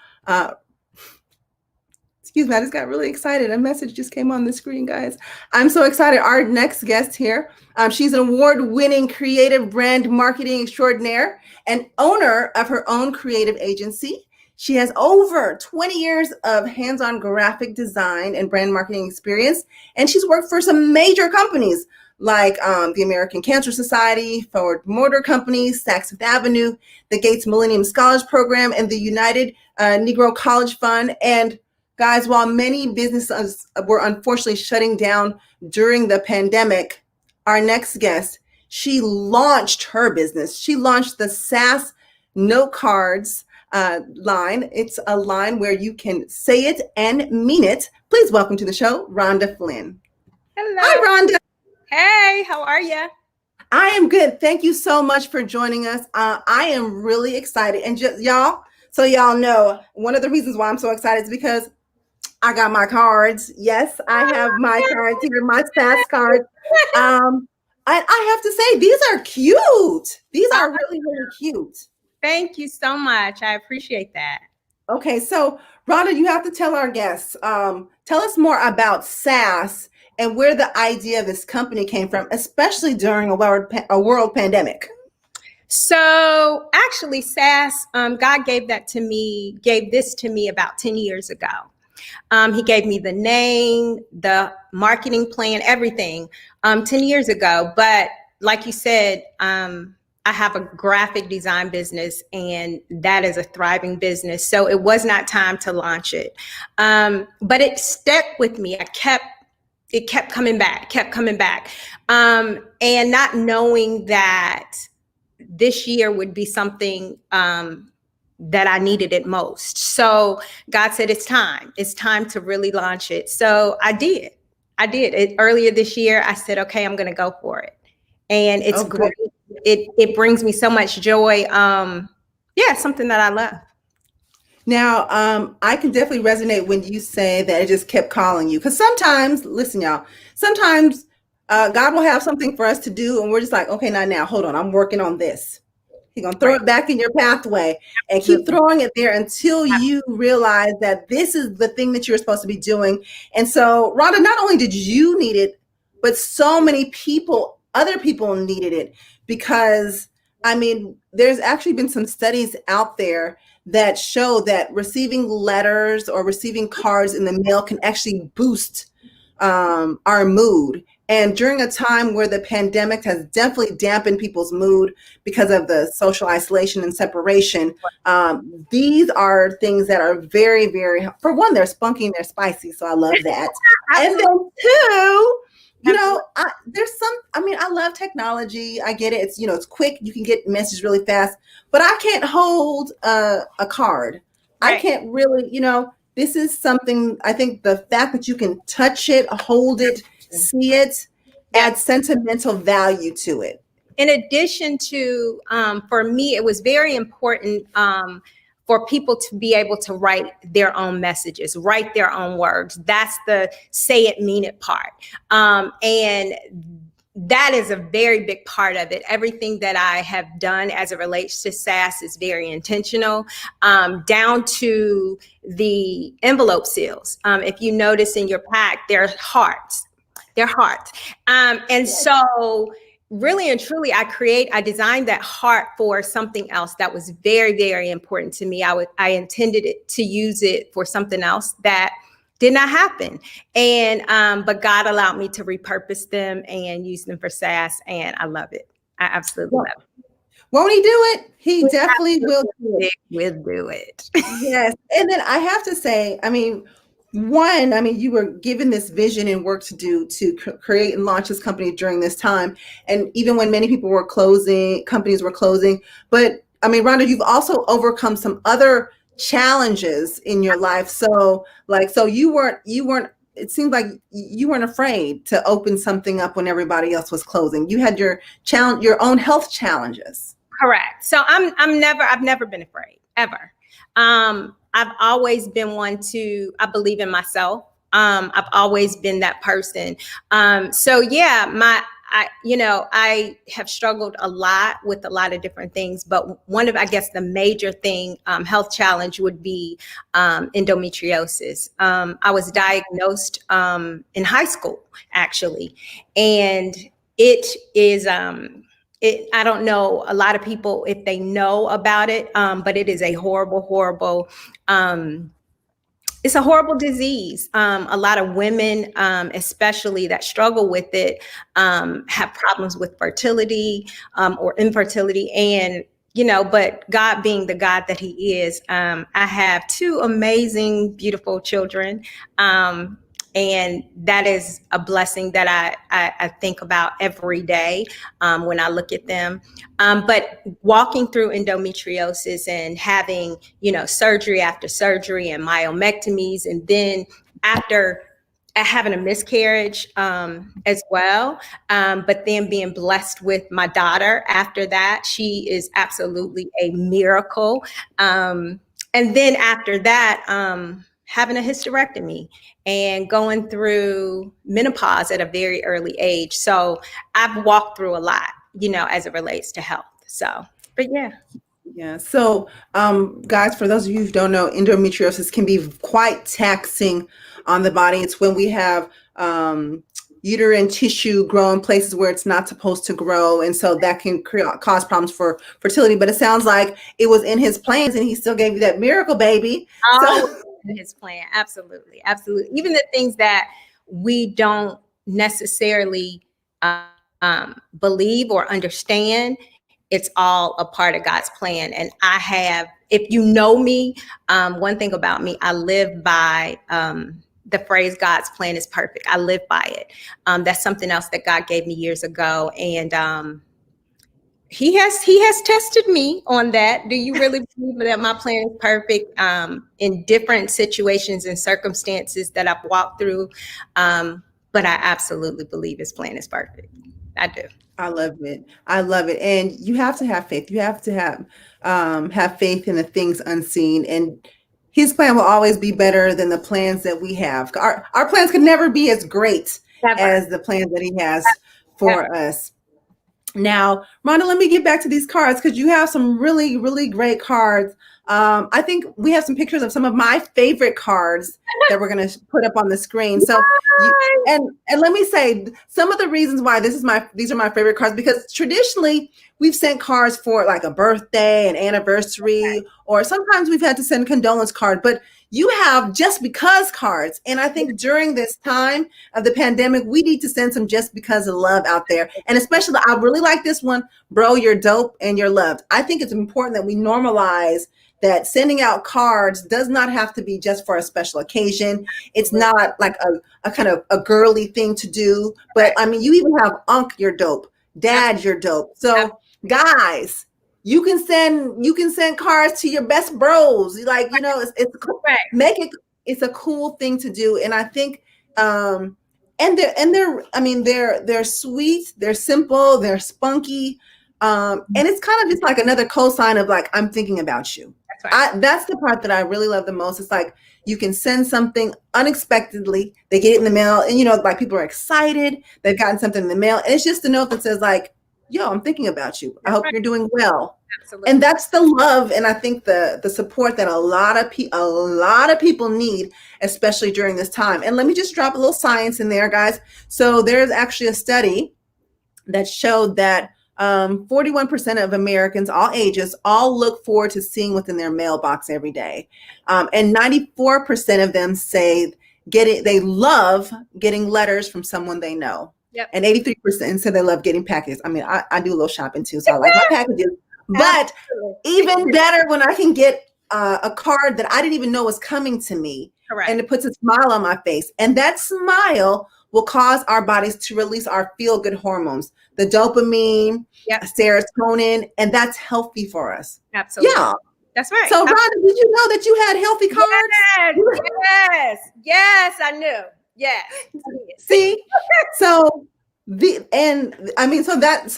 excuse me, I just got really excited. A message just came on the screen, guys. I'm so excited. Our next guest here, she's an award-winning creative brand marketing extraordinaire and owner of her own creative agency. She has over 20 years of hands-on graphic design and brand marketing experience, and she's worked for some major companies like the American Cancer Society, Ford Motor Company, Saks Fifth Avenue, the Gates Millennium Scholars Program, and the United Negro College Fund. And guys, while many businesses were unfortunately shutting down during the pandemic, our next guest, she launched her business. She launched the SASS note cards line. It's a line where you can say it and mean it. Please welcome to the show, Rhonda Flynn. Hello. Hi, Rhonda. Hey, how are you? I am good. Thank you so much for joining us. I am really excited. And just y'all know, one of the reasons why I'm so excited is because I got my cards. Yes, I have my cards here, my SASS cards. I have to say, these are cute. These are really, really cute. Thank you so much. I appreciate that. Okay, so Rhonda, you have to tell our guests, tell us more about SASS and where the idea of this company came from, especially during a world pandemic. So actually, SASS, God gave this to me about 10 years ago. He gave me the name, the marketing plan, everything 10 years ago. But like you said, I have a graphic design business, and that is a thriving business. So it was not time to launch it. But it stuck with me. It kept coming back. And not knowing that this year would be something that I needed it most. So God said, it's time to really launch it. So I did it earlier this year. I said, okay, I'm going to go for it. And it's great. It brings me so much joy. It's something that I love. Now, I can definitely resonate when you say that it just kept calling you. Because sometimes, listen, y'all, sometimes God will have something for us to do, and we're just like, okay, not now. Hold on, I'm working on this. He's going to throw it back in your pathway and keep throwing it there until you realize that this is the thing that you're supposed to be doing. And so, Rhonda, not only did you need it, but so many people, other people needed it. Because, I mean, there's actually been some studies out there that show that receiving letters or receiving cards in the mail can actually boost our mood. And during a time where the pandemic has definitely dampened people's mood because of the social isolation and separation, these are things that are very, very, for one, they're spunky and they're spicy. So I love that. And then two, I love technology. I get it. It's, it's quick. You can get messages really fast, but I can't hold a card. Right. I can't really, this is something, I think the fact that you can touch it, hold it, see it, adds sentimental value to it. In addition to, for me, it was very important for people to be able to write their own messages, write their own words. That's the say it, mean it part. And that is a very big part of it. Everything that I have done as it relates to SASS is very intentional, down to the envelope seals. If you notice in your pack, they're hearts. And so really and truly, I designed that heart for something else that was very, very important to me. I intended it to use it for something else that did not happen. And, but God allowed me to repurpose them and use them for SASS. And I love it. I absolutely love it. Won't he do it? He definitely will do it. Will do it. Yes. And then I have to say, you were given this vision and work to do to create and launch this company during this time. And even when many people were closing, companies were closing. But Rhonda, you've also overcome some other challenges in your life. So you weren't, it seemed like you weren't afraid to open something up when everybody else was closing. You had your own health challenges. Correct. So I've never been afraid, ever. I've always been one I believe in myself. I've always been that person. I have struggled a lot with a lot of different things, but one of, I guess, the major thing, health challenge would be endometriosis. I was diagnosed in high school, actually, and it is, I don't know a lot of people if they know about it, but it is a horrible, it's a horrible disease. A lot of women, especially that struggle with it, have problems with fertility or infertility. And, but God being the God that he is, I have two amazing, beautiful children. And that is a blessing that I think about every day when I look at them. But walking through endometriosis and having, surgery after surgery and myomectomies, and then after having a miscarriage as well, but then being blessed with my daughter after that, she is absolutely a miracle. And then after that, having a hysterectomy and going through menopause at a very early age. So I've walked through a lot, as it relates to health. So, but yeah. Yeah. So, guys, for those of you who don't know, endometriosis can be quite taxing on the body. It's when we have uterine tissue grow in places where it's not supposed to grow. And so that can cause problems for fertility. But it sounds like it was in his plans and he still gave you that miracle baby. Oh, his plan. Absolutely. Absolutely. Even the things that we don't necessarily believe or understand, it's all a part of God's plan. And I have, if you know me, one thing about me, I live by the phrase God's plan is perfect. I live by it. That's something else that God gave me years ago. And he has tested me on that. Do you really believe that my plan is perfect in different situations and circumstances that I've walked through? But I absolutely believe his plan is perfect. I do. I love it. I love it. And you have to have faith. You have to have faith in the things unseen. And his plan will always be better than the plans that we have. Our plans can never be as great as the plans that he has for us. Now, Rhonda, let me get back to these cards because you have some really, really great cards. I think we have some pictures of some of my favorite cards that we're going to put up on the screen. So, and let me say some of the reasons why these are my favorite cards, because traditionally we've sent cards for like a birthday, an anniversary, or sometimes we've had to send condolence card, but you have just because cards. And I think during this time of the pandemic, we need to send some just because of love out there. And especially, I really like this one, bro, you're dope and you're loved. I think it's important that we normalize that sending out cards does not have to be just for a special occasion. It's not like a kind of a girly thing to do. But I mean, you even have Unc, you're dope. Dad, you're dope. So guys, you can send cards to your best bros. Like, you know, it's a cool thing to do. And I think and they're sweet, they're simple, they're spunky. And it's kind of just like another cosign of like, I'm thinking about you. That's the part that I really love the most. It's like you can send something unexpectedly. They get it in the mail, and you know, like people are excited. They've gotten something in the mail, and it's just a note that says like, "Yo, I'm thinking about you. I hope you're doing well." Absolutely. And that's the love, and I think the support that a lot of people need, especially during this time. And let me just drop a little science in there, guys. So there's actually a study that showed that 41% of Americans, all ages, all look forward to seeing what's in their mailbox every day. And 94% of them say they love getting letters from someone they know. Yep. And 83% say they love getting packages. I mean, I do a little shopping too, so I like my packages. But even better when I can get a card that I didn't even know was coming to me. Correct. And it puts a smile on my face. And that smile will cause our bodies to release our feel-good hormones, the dopamine, serotonin, and that's healthy for us. Absolutely. Yeah. That's right. So, Rhonda, did you know that you had healthy cards? Yes, I knew. Yes. See? So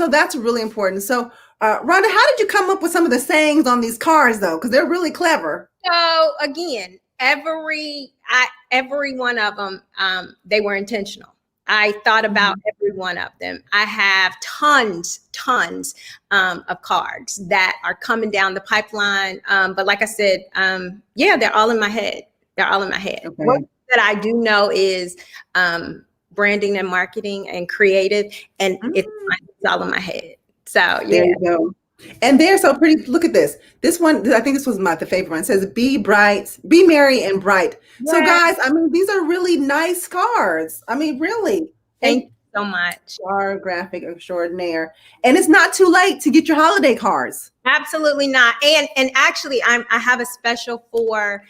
that's really important. So, Rhonda, how did you come up with some of the sayings on these cards, though? Because they're really clever. So, again, every one of them, they were intentional. I thought about every one of them. I have tons of cards that are coming down the pipeline. But like I said, they're all in my head. Okay. One that I do know is branding and marketing and creative, and it's all in my head. So there you go. And they're so pretty. Look at this. This one, I think this was the favorite one. It says, be bright, be merry and bright. Yes. So guys, I mean, these are really nice cards. I mean, really. Thank you so much. Our graphic extraordinaire. And it's not too late to get your holiday cards. Absolutely not. And actually, I have a special for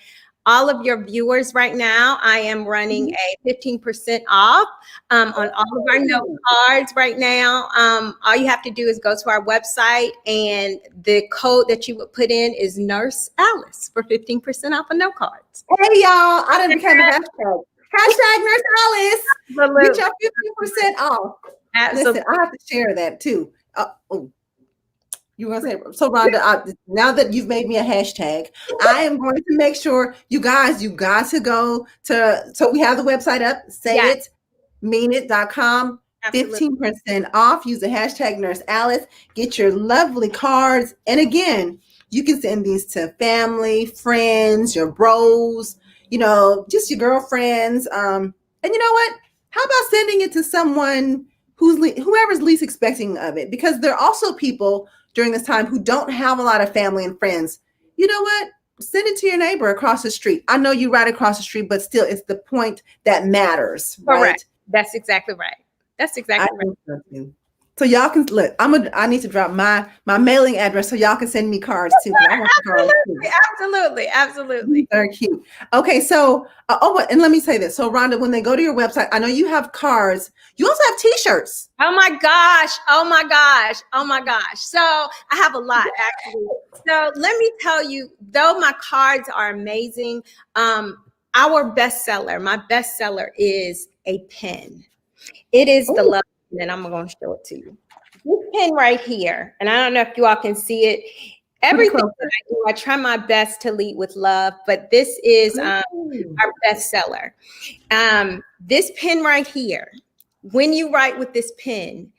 all of your viewers right now. I am running a 15% off on all of our note cards right now. All you have to do is go to our website, and the code that you would put in is Nurse Alice for 15% off of note cards. Hey, y'all. I done became a hashtag. Hashtag Nurse Alice. Absolutely. Get your 15% off. Absolutely. Listen, I have to share that too. You want to say, so Rhonda, now that you've made me a hashtag, I am going to make sure you got to go to, so we have the website up, sayitmeanit.com, 15% off. Use the hashtag Nurse Alice, get your lovely cards. And again, you can send these to family, friends, your bros, you know, just your girlfriends. And you know what? how about sending it to someone whoever's least expecting of it? Because there are also people during this time who don't have a lot of family and friends. You know what? Send it to your neighbor across the street. I know you right across the street, but still, it's the point that matters, right? Correct. That's exactly right. That's exactly right. So y'all can look. I need to drop my mailing address so y'all can send me cards too. I want the cards too. Absolutely. They're cute. Okay, so and let me say this. So Rhonda, when they go to your website, I know you have cards. You also have T-shirts. Oh my gosh. So I have a lot actually. So let me tell you, though my cards are amazing, my bestseller is a pen. It is the Love Pen, and I'm going to show it to you. This pen right here, and I don't know if you all can see it. Everything that I do, I try my best to lead with love, but this is our bestseller. This pen right here, when you write with this pen,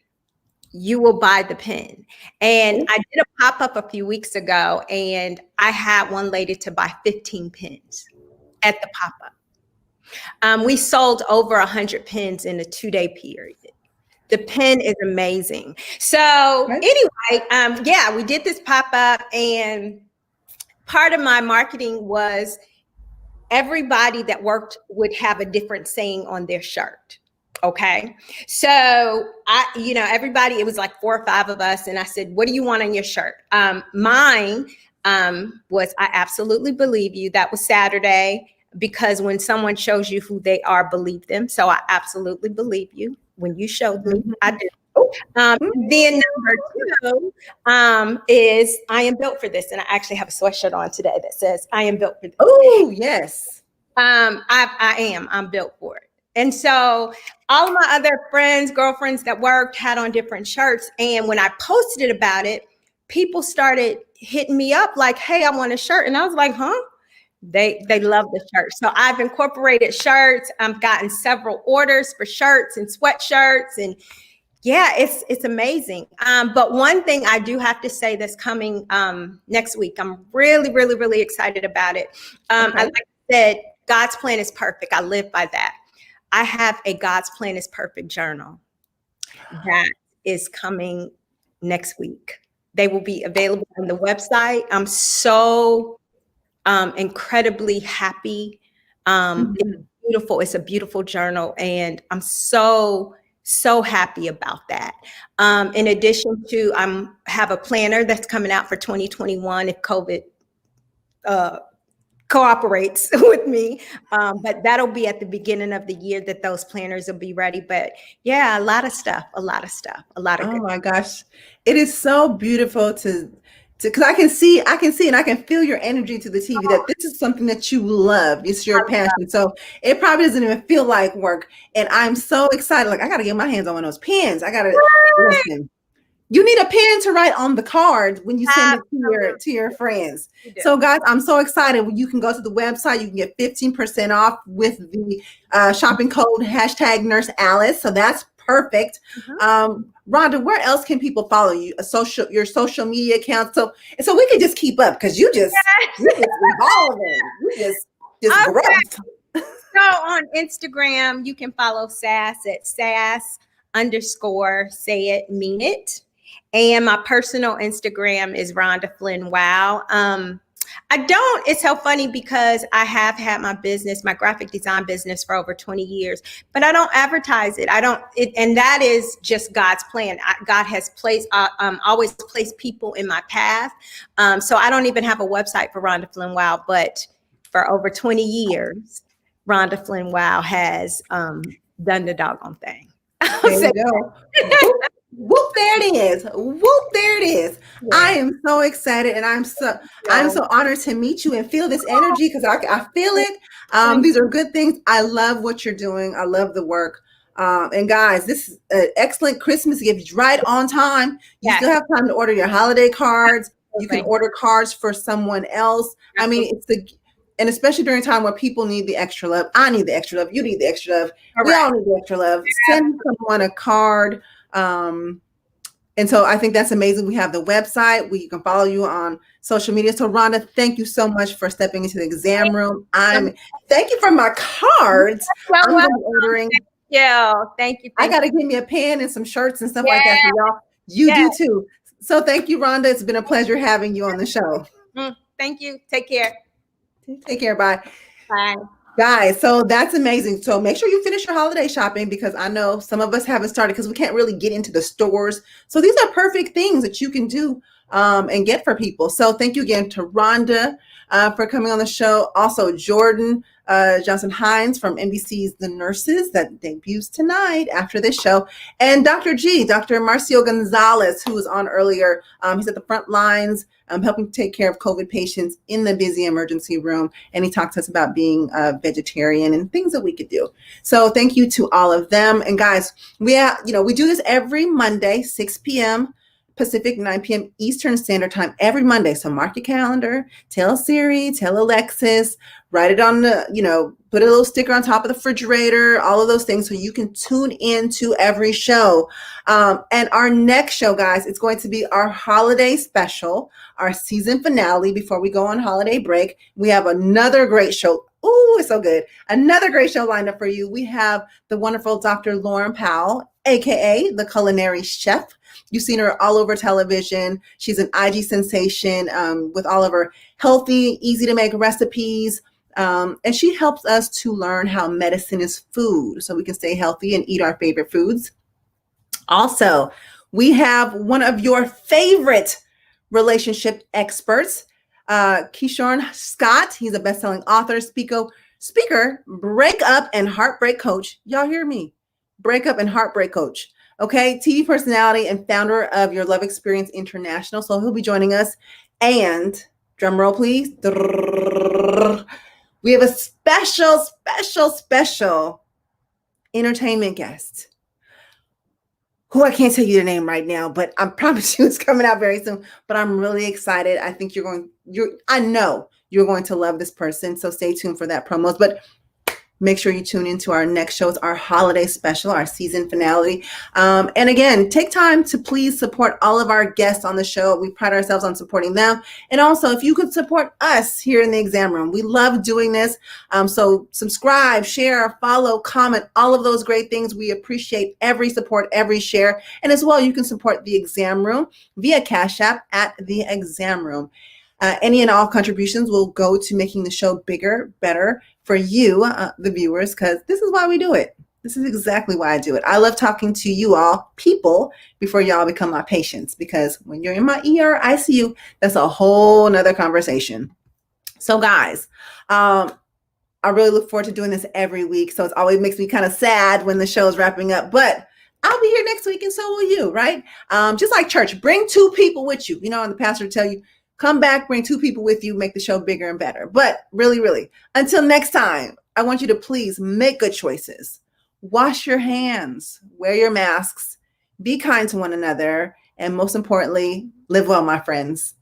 you will buy the pen. And I did a pop-up a few weeks ago, and I had one lady to buy 15 pens at the pop-up. We sold over 100 pens in a 2-day period. The pen is amazing. So anyway, we did this pop-up, and part of my marketing was everybody that worked would have a different saying on their shirt. Okay. So everybody, it was like 4 or 5 of us. And I said, what do you want on your shirt? Mine was, I absolutely believe you. That was Saturday, because when someone shows you who they are, believe them. So I absolutely believe you. When you showed me, I did. Then number 2 is I am built for this. And I actually have a sweatshirt on today that says I am built for this. Oh, yes. I'm built for it. And so all of my other friends, girlfriends that worked had on different shirts. And when I posted about it, people started hitting me up like, hey, I want a shirt. And I was like, huh? They love the shirt. So I've incorporated shirts. I've gotten several orders for shirts and sweatshirts. And yeah, it's amazing. But one thing I do have to say that's coming next week, I'm really, really, really excited about it. Like I said, God's plan is perfect. I live by that. I have a God's Plan is Perfect journal that is coming next week. They will be available on the website. I'm so incredibly happy. It's beautiful. It's a beautiful journal. And I'm so happy about that. In addition to, I have a planner that's coming out for 2021 if COVID cooperates with me. But that'll be at the beginning of the year that those planners will be ready. But yeah, a lot of stuff. Oh my gosh. It is so beautiful to because I can see and I can feel your energy to the TV that this is something that you love. It's your passion. So it probably doesn't even feel like work. And I'm so excited. Like, I got to get my hands on one of those pens. I got to listen. You need a pen to write on the card when you send it to your friends. So guys, I'm so excited. You can go to the website. You can get 15% off with the shopping code #NurseAlice. So that's perfect. Rhonda, where else can people follow you? Your social media accounts. So we can just keep up because you just evolving. You just grow. So on Instagram, you can follow SASS at SASS_say it, mean it. And my personal Instagram is Rhonda Flynn. Wow. It's so funny because I have had my graphic design business for over 20 years, but I don't advertise it. And that is just God's plan. God has always placed people in my path. So I don't even have a website for Rhonda Flynn Wow, but for over 20 years, Rhonda Flynn Wow has done the doggone thing. There you go. Whoop, there it is. Yeah. I am so excited, and I'm so honored to meet you and feel this energy because I feel it. These are good things. I love what you're doing. I love the work. And guys, this is an excellent Christmas gift right on time. You still have time to order your holiday cards. You can order cards for someone else. I mean, and especially during a time where people need the extra love. I need the extra love. You need the extra love. We all need the extra love. Send someone a card. And so I think that's amazing. We have the website where you can follow you on social media. So Rhonda, thank you so much for stepping into the exam room. Thank you for my cards. I'm ordering. Yeah, thank you. I got to give me a pen and some shirts and stuff like that. Yeah. So y'all, you do Yes. too. So thank you, Rhonda. It's been a pleasure having you on the show. Thank you. Take care. Take care. Bye. Bye. Guys, so that's amazing. So make sure you finish your holiday shopping because I know some of us haven't started because we can't really get into the stores. So these are perfect things that you can do and get for people. So thank you again to Rhonda for coming on the show. Also, Jordan Johnson-Hinds from NBC's The Nurses that debuts tonight after this show. And Dr. Marcio Gonzalez, who was on earlier. He's at the front lines helping take care of COVID patients in the busy emergency room. And he talked to us about being a vegetarian and things that we could do. So thank you to all of them. And guys, we do this every Monday, 6 p.m. Pacific, 9 p.m. Eastern Standard Time every Monday. So mark your calendar, tell Siri, tell Alexis, write it on the, put a little sticker on top of the refrigerator, all of those things so you can tune in to every show. And our next show, guys, it's going to be our holiday special, our season finale before we go on holiday break. We have another great show. Ooh, it's so good. Another great show lined up for you. We have the wonderful Dr. Lauren Powell, aka the Culinary Chef. You've seen her all over television. She's an IG sensation with all of her healthy, easy to make recipes. And she helps us to learn how medicine is food so we can stay healthy and eat our favorite foods. Also, we have one of your favorite relationship experts, Keyshawn Scott. He's a best-selling author, speaker, breakup and heartbreak coach. Y'all hear me? Breakup and heartbreak coach. Okay, TV personality and founder of Your Love Experience International. So he'll be joining us. And drum roll, please. We have a special entertainment guest who I can't tell you the name right now, but I promise you it's coming out very soon. But I'm really excited. I think I know you're going to love this person. So stay tuned for that promos. But make sure you tune into our next shows, our holiday special, our season finale. And again, take time to please support all of our guests on the show. We pride ourselves on supporting them. And also, if you could support us here in the exam room, we love doing this. So subscribe, share, follow, comment, all of those great things. We appreciate every support, every share. And as well, you can support the exam room via Cash App at the exam room. Any and all contributions will go to making the show bigger, better for you, the viewers, because this is why we do it. This is exactly why I do it. I love talking to you all, people, before y'all become my patients, because when you're in my ER, ICU, that's a whole nother conversation. So guys, I really look forward to doing this every week. So it always makes me kind of sad when the show is wrapping up, but I'll be here next week and so will you, right? Just like church, bring 2 people with you. And the pastor will tell you, come back, bring 2 people with you, make the show bigger and better. But really, until next time, I want you to please make good choices. Wash your hands, wear your masks, be kind to one another, and most importantly, live well, my friends.